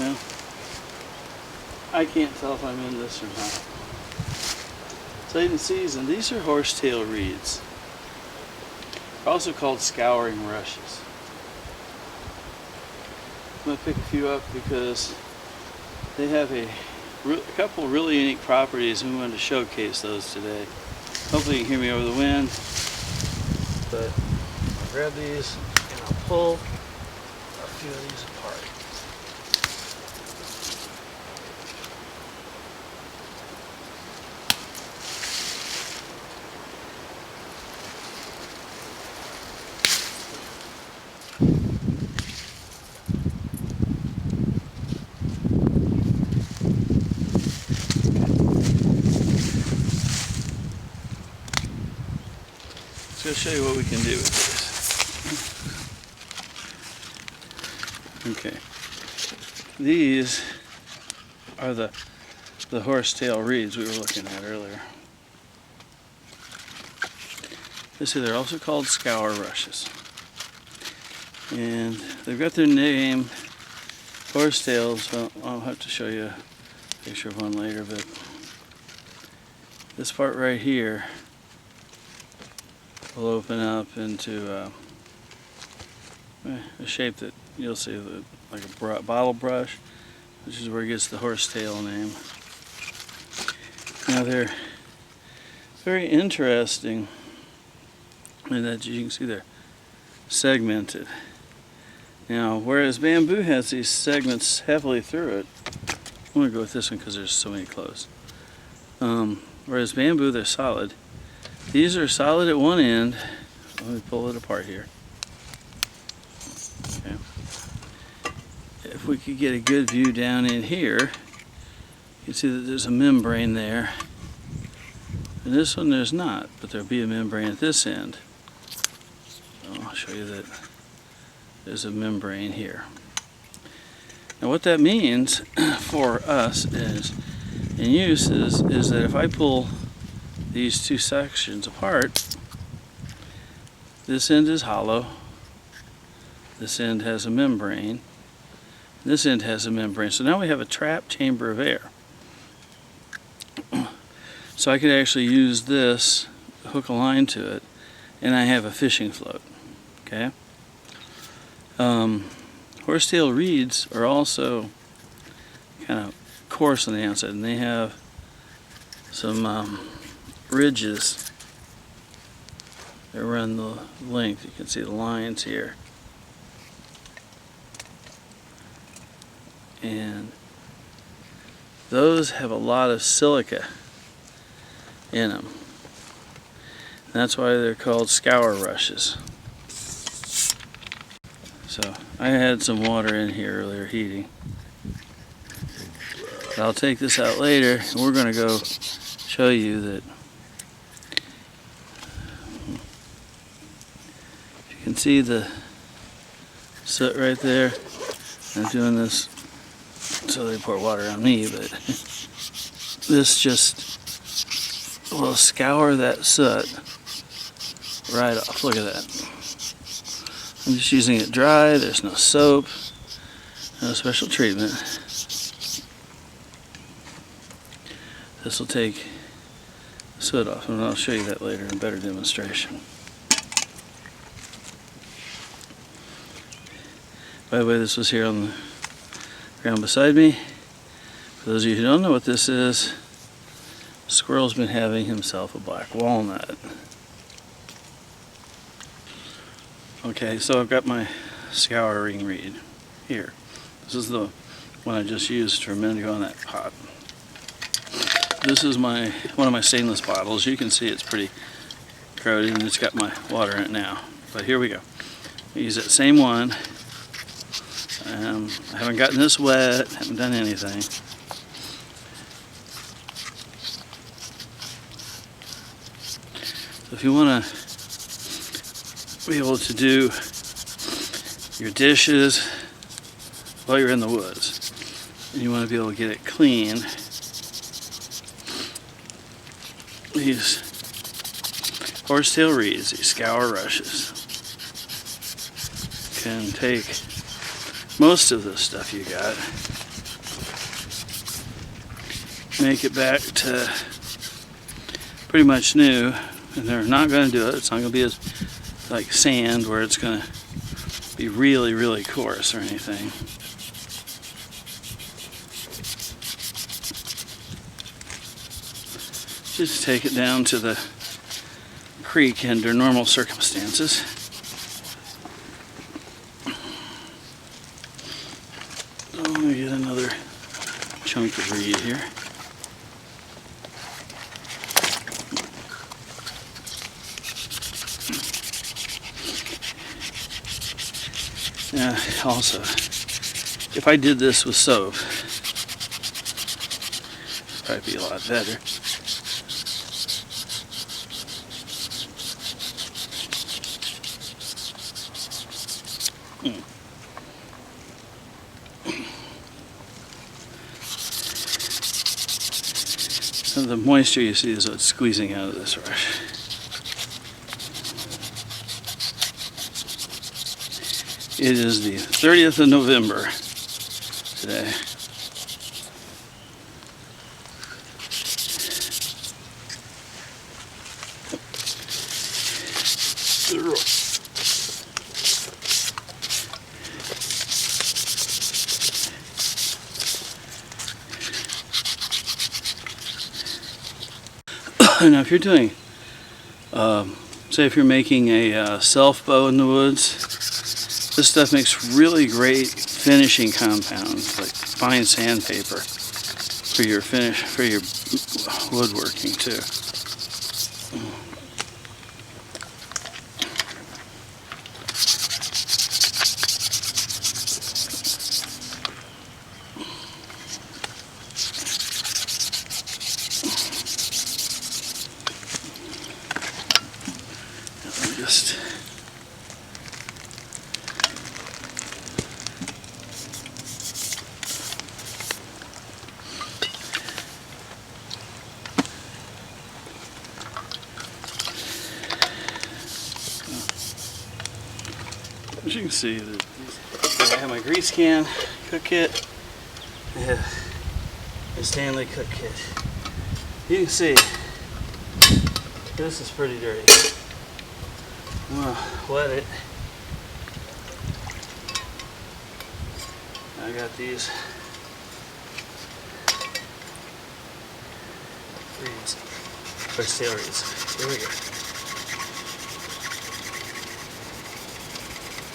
Well, I can't tell if I'm in this or not. It's late in the season. These are Horsetail Reeds. They're also called Scouring Rushes. I'm going to pick a few up because they have a couple really unique properties, and we wanted to showcase those today. Hopefully you can hear me over the wind, but I'll grab these and I'll pull a few of these apart. So I'll show you what we can do with this. Okay, these are the Horsetail Reeds we were looking at earlier. You see, they're also called Scour Rushes, and they've got their name horsetails. Well, I'll have to show you a picture of one later, but this part right here will open up into a shape that you'll see like a bottle brush, which is where it gets the horsetail name. Now they're very interesting in that you can see they're segmented. Now, whereas bamboo has these segments heavily through it, I'm going to go with this one because there's so many close. Whereas bamboo, they're solid. These are solid at one end. Let me pull it apart here. Okay. If we could get a good view down in here, you can see that there's a membrane there. And this one there's not, but there'll be a membrane at this end. So I'll show you that there's a membrane here. Now what that means for us is in use is that if I pull these two sections apart, this end is hollow, this end has a membrane, this end has a membrane. So now we have a trapped chamber of air. So I could actually use this, hook a line to it, and I have a fishing float. Okay. Horsetail reeds are also kind of coarse on the outside, and they have some ridges that run the length. You can see the lines here, and those have a lot of silica in them. That's why they're called Scour Rushes. So I had some water in here earlier heating. But I'll take this out later, and we're going to go show you that you can see the soot right there. I'm doing this so they pour water on me, but this just will scour that soot right off. Look at that. I'm just using it dry. There's no soap, no special treatment. This will take the soot off, and I'll show you that later in a better demonstration. By the way, this was here on the ground beside me. For those of you who don't know what this is, the squirrel's been having himself a black walnut. Okay, so I've got my Scouring Reed here. This is the one I just used for a minute ago in that pot. This is one of my stainless bottles. You can see it's pretty corroded, and it's got my water in it now. But here we go. I use that same one. I haven't gotten this wet, haven't done anything. So if you want to be able to do your dishes while you're in the woods, and you want to be able to get it clean, these Horsetail Reeds, these Scour Rushes, can take most of the stuff you got make it back to pretty much new, and they're not going to do it. It's not going to be as like sand where it's going to be really, really coarse or anything. Just take it down to the creek under normal circumstances. So I'm going to get another chunk of reed here. Now, also, if I did this with soap, it'd probably be a lot better. So the moisture you see is what's squeezing out of this rush. It is the 30th of November today. Now if you're doing, say if you're making a self bow in the woods, this stuff makes really great finishing compounds, like fine sandpaper, for your woodworking too. Just as you can see, I have my grease can, cook kit, I have a Stanley cook kit. You can see this is pretty dirty. I'm gonna wet it. I got these reeds, Horsetail Reeds. Here we go.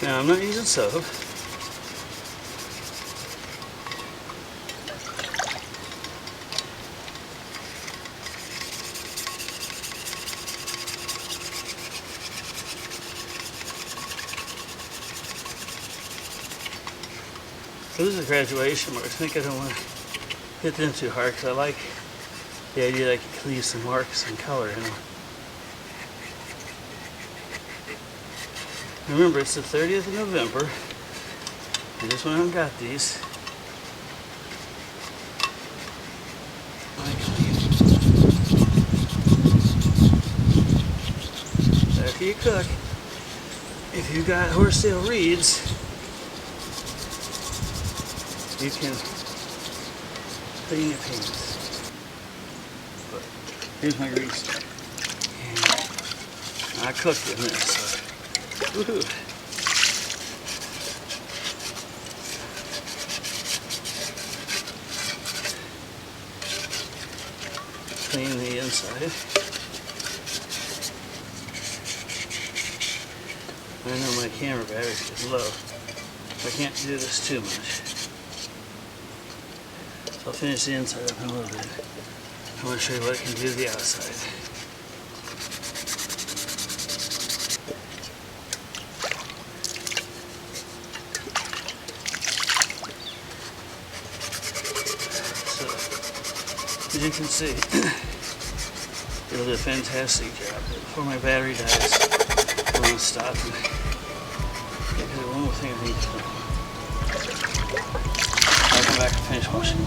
Now I'm not using soap. This is a graduation mark. I think I don't want to hit them too hard because I like the idea that I can leave some marks and color in them. Remember, it's the 30th of November. I just went and got these. After you cook, if you got Horsetail Reeds, you can clean your pants. But here's my grease. And I cooked in this, so woohoo. Clean the inside. I know my camera battery is low. I can't do this too much. I'll finish the inside up in a little bit. I want to show you what it can do to the outside. So, as you can see, it'll do a fantastic job. Before my battery dies, I'm going to stop and do one more thing I need to do. I'll come back and finish washing.